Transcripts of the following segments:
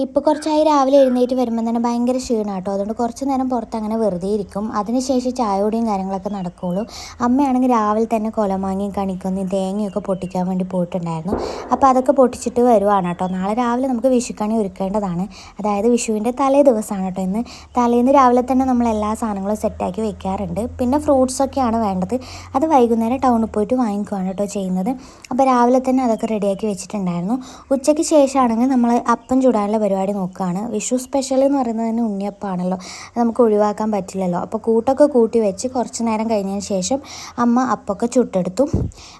ഇപ്പോൾ കുറച്ചായി രാവിലെ എഴുന്നേറ്റ് വരുമ്പോൾ തന്നെ ഭയങ്കര ക്ഷീണം കേട്ടോ. അതുകൊണ്ട് കുറച്ച് നേരം പുറത്ത് അങ്ങനെ വെറുതെ ഇരിക്കും. അതിനുശേഷം ചായയോടെയും കാര്യങ്ങളൊക്കെ നടക്കുകയുള്ളൂ. അമ്മയാണെങ്കിൽ രാവിലെ തന്നെ കുലമാങ്ങയും കണിക്കൊന്നയും തേങ്ങയൊക്കെ പൊട്ടിക്കാൻ വേണ്ടി പോയിട്ടുണ്ടായിരുന്നു. അപ്പോൾ അതൊക്കെ പൊട്ടിച്ചിട്ട് വരുവാണ് കേട്ടോ. നാളെ രാവിലെ നമുക്ക് വിഷുക്കണി ഒരുക്കേണ്ടതാണ്. അതായത് വിഷുവിൻ്റെ തലേ ദിവസമാണ് കേട്ടോ ഇന്ന്. തലേന്ന് രാവിലെ തന്നെ നമ്മൾ എല്ലാ സാധനങ്ങളും സെറ്റാക്കി വെക്കാറുണ്ട്. പിന്നെ ഫ്രൂട്ട്സൊക്കെയാണ് വേണ്ടത്. അത് വൈകുന്നേരം ടൗണിൽ പോയിട്ട് വാങ്ങിക്കുകയാണ് കേട്ടോ ചെയ്യുന്നത്. അപ്പോൾ രാവിലെ തന്നെ അതൊക്കെ റെഡിയാക്കി വെച്ചിട്ടുണ്ടായിരുന്നു. ഉച്ചയ്ക്ക് ശേഷമാണെങ്കിൽ നമ്മൾ അപ്പം ചുടാനുള്ള പരിപാടി നോക്കുകയാണ്. വിഷു സ്പെഷ്യൽ എന്ന് പറയുന്നത് തന്നെ ഉണ്ണിയപ്പമാണല്ലോ. അത് നമുക്ക് ഒഴിവാക്കാൻ പറ്റില്ലല്ലോ. അപ്പോൾ കൂട്ടൊക്കെ കൂട്ടി വെച്ച് കുറച്ച് നേരം കഴിഞ്ഞതിന് ശേഷം അമ്മ അപ്പമൊക്കെ ചുട്ടെടുത്തു.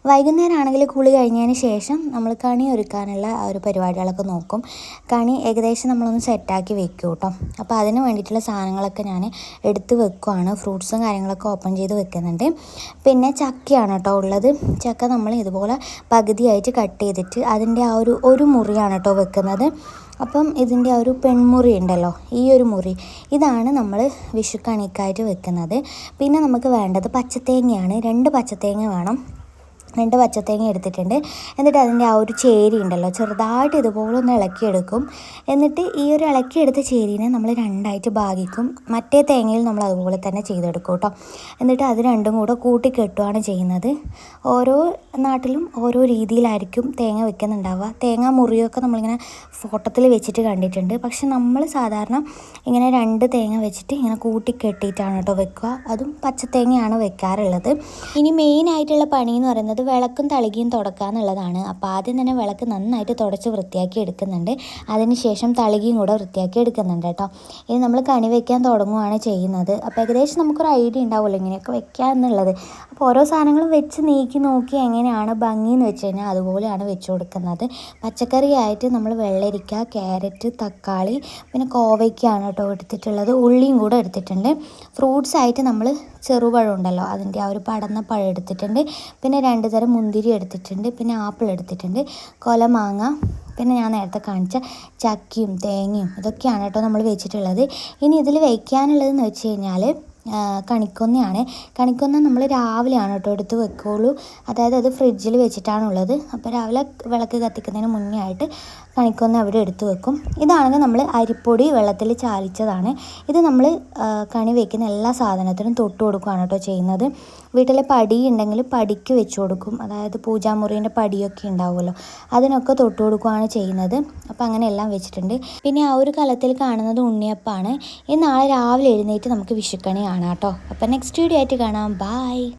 വൈകുന്നേരം ആണെങ്കിൽ കുളി കഴിഞ്ഞതിന് ശേഷം നമ്മൾ കണി ഒരുക്കാനുള്ള ആ ഒരു പരിപാടികളൊക്കെ നോക്കും. കണി ഏകദേശം നമ്മളൊന്ന് സെറ്റാക്കി വെക്കും കേട്ടോ. അപ്പോൾ അതിന് വേണ്ടിയിട്ടുള്ള സാധനങ്ങളൊക്കെ ഞാൻ എടുത്ത് വെക്കുവാണ്. ഫ്രൂട്ട്സും കാര്യങ്ങളൊക്കെ ഓപ്പൺ ചെയ്ത് വെക്കുന്നുണ്ട്. പിന്നെ ചക്കയാണ് കേട്ടോ ഉള്ളത്. ചക്ക നമ്മൾ ഇതുപോലെ പകുതിയായിട്ട് കട്ട് ചെയ്തിട്ട് അതിൻ്റെ ആ ഒരു മുറിയാണ് കേട്ടോ വെക്കുന്നത്. അപ്പം ഇതിൻ്റെ ആ ഒരു പെൺമുറി ഉണ്ടല്ലോ, ഈ ഒരു മുറി ഇതാണ് നമ്മൾ വിഷുക്കണിക്കായിട്ട് വെക്കുന്നത്. പിന്നെ നമുക്ക് വേണ്ടത് പച്ചത്തേങ്ങയാണ്. 2 പച്ചത്തേങ്ങ വേണം. 2 പച്ചത്തേങ്ങ എടുത്തിട്ടുണ്ട്. എന്നിട്ട് അതിൻ്റെ ആ ഒരു ചേരി ഉണ്ടല്ലോ, ചെറുതായിട്ട് ഇതുപോലെ ഒന്ന് ഇളക്കിയെടുക്കും. എന്നിട്ട് ഈ ഒരു ഇളക്കിയെടുത്ത ചേരീനെ നമ്മൾ 2ആയിട്ട് ഭാഗിക്കും. മറ്റേ തേങ്ങയിൽ നമ്മൾ അതുപോലെ തന്നെ ചെയ്തെടുക്കും കേട്ടോ. എന്നിട്ട് അത് രണ്ടും കൂടെ കൂട്ടിക്കെട്ടുകയാണ് ചെയ്യുന്നത്. ഓരോ നാട്ടിലും ഓരോ രീതിയിലായിരിക്കും തേങ്ങ വെക്കുന്നുണ്ടാവുക. തേങ്ങ മുറിയൊക്കെ നമ്മളിങ്ങനെ ഫോട്ടോത്തിൽ വെച്ചിട്ട് കണ്ടിട്ടുണ്ട്. പക്ഷെ നമ്മൾ സാധാരണ ഇങ്ങനെ 2 തേങ്ങ വെച്ചിട്ട് ഇങ്ങനെ കൂട്ടിക്കെട്ടിയിട്ടാണ് കേട്ടോ വെക്കുക. അതും പച്ചത്തേങ്ങയാണ് വെക്കാറുള്ളത്. ഇനി മെയിനായിട്ടുള്ള പണി എന്ന് പറയുന്നത് വിളക്കും തളികയും തുടക്കുക എന്നുള്ളതാണ്. അപ്പോൾ ആദ്യം തന്നെ വിളക്ക് നന്നായിട്ട് തുടച്ച് വൃത്തിയാക്കി എടുക്കുന്നുണ്ട്. അതിനുശേഷം തളികയും കൂടെ വൃത്തിയാക്കി എടുക്കുന്നുണ്ട് കേട്ടോ. ഇനി നമ്മൾ കണി വെക്കാൻ തുടങ്ങുകയാണ് ചെയ്യുന്നത്. അപ്പോൾ ഏകദേശം നമുക്കൊരു ഐഡിയ ഉണ്ടാവുമല്ലോ ഇങ്ങനെയൊക്കെ വെക്കുക എന്നുള്ളത്. അപ്പോൾ ഓരോ സാധനങ്ങളും വെച്ച് നീക്കി നോക്കി എങ്ങനെയാണ് ഭംഗിയെന്ന് വെച്ച് കഴിഞ്ഞാൽ അതുപോലെയാണ് വെച്ച് കൊടുക്കുന്നത്. പച്ചക്കറിയായിട്ട് നമ്മൾ വെള്ളരിക്ക, ക്യാരറ്റ്, തക്കാളി, പിന്നെ കോവയ്ക്കാണ് കേട്ടോ എടുത്തിട്ടുള്ളത്. ഉള്ളിയും കൂടെ എടുത്തിട്ടുണ്ട്. ഫ്രൂട്ട്സ് ആയിട്ട് നമ്മൾ ചെറുപഴം ഉണ്ടല്ലോ, അതിൻ്റെ ആ ഒരു പടന്ന പഴം എടുത്തിട്ടുണ്ട്. പിന്നെ 2 തരം മുന്തിരി എടുത്തിട്ടുണ്ട്. പിന്നെ ആപ്പിൾ എടുത്തിട്ടുണ്ട്. കൊലമാങ്ങ, പിന്നെ ഞാൻ നേരത്തെ കാണിച്ച ചക്കയും തേങ്ങയും ഇതൊക്കെയാണ് കേട്ടോ നമ്മൾ വെച്ചിട്ടുള്ളത്. ഇനി ഇതിൽ വയ്ക്കാനുള്ളതെന്ന് വെച്ച് കഴിഞ്ഞാൽ കണിക്കൊന്നയാണ്. കണിക്കൊന്ന നമ്മൾ രാവിലെയാണ് കേട്ടോ എടുത്ത് വെക്കുകയുള്ളൂ. അതായത് അത് ഫ്രിഡ്ജിൽ വെച്ചിട്ടാണുള്ളത്. അപ്പോൾ രാവിലെ വിളക്ക് കത്തിക്കുന്നതിന് മുന്നേ ആയിട്ട് കണിക്കൊന്ന അവിടെ എടുത്ത് വെക്കും. ഇതാണെങ്കിൽ നമ്മൾ അരിപ്പൊടി വെള്ളത്തിൽ ചാലിച്ചതാണ്. ഇത് നമ്മൾ കണി വയ്ക്കുന്ന എല്ലാ സാധനത്തിനും തൊട്ട് കൊടുക്കുകയാണ് കേട്ടോ ചെയ്യുന്നത്. വീട്ടിലെ പടി ഉണ്ടെങ്കിൽ പടിക്ക് വെച്ച് കൊടുക്കും. അതായത് പൂജാമുറീൻ്റെ പടിയൊക്കെ ഉണ്ടാവുമല്ലോ, അതിനൊക്കെ തൊട്ട് കൊടുക്കുകയാണ് ചെയ്യുന്നത്. അപ്പോൾ അങ്ങനെ എല്ലാം വെച്ചിട്ടുണ്ട്. പിന്നെ ആ ഒരു കലത്തിൽ കാണുന്നത് ഉണ്ണിയപ്പമാണ്. നാളെ രാവിലെ എഴുന്നേറ്റ് നമുക്ക് വിഷുക്കണി കാണാം കേട്ടോ. അപ്പോൾ നെക്സ്റ്റ് വീഡിയോ ആയിട്ട് കാണാം. ബൈ.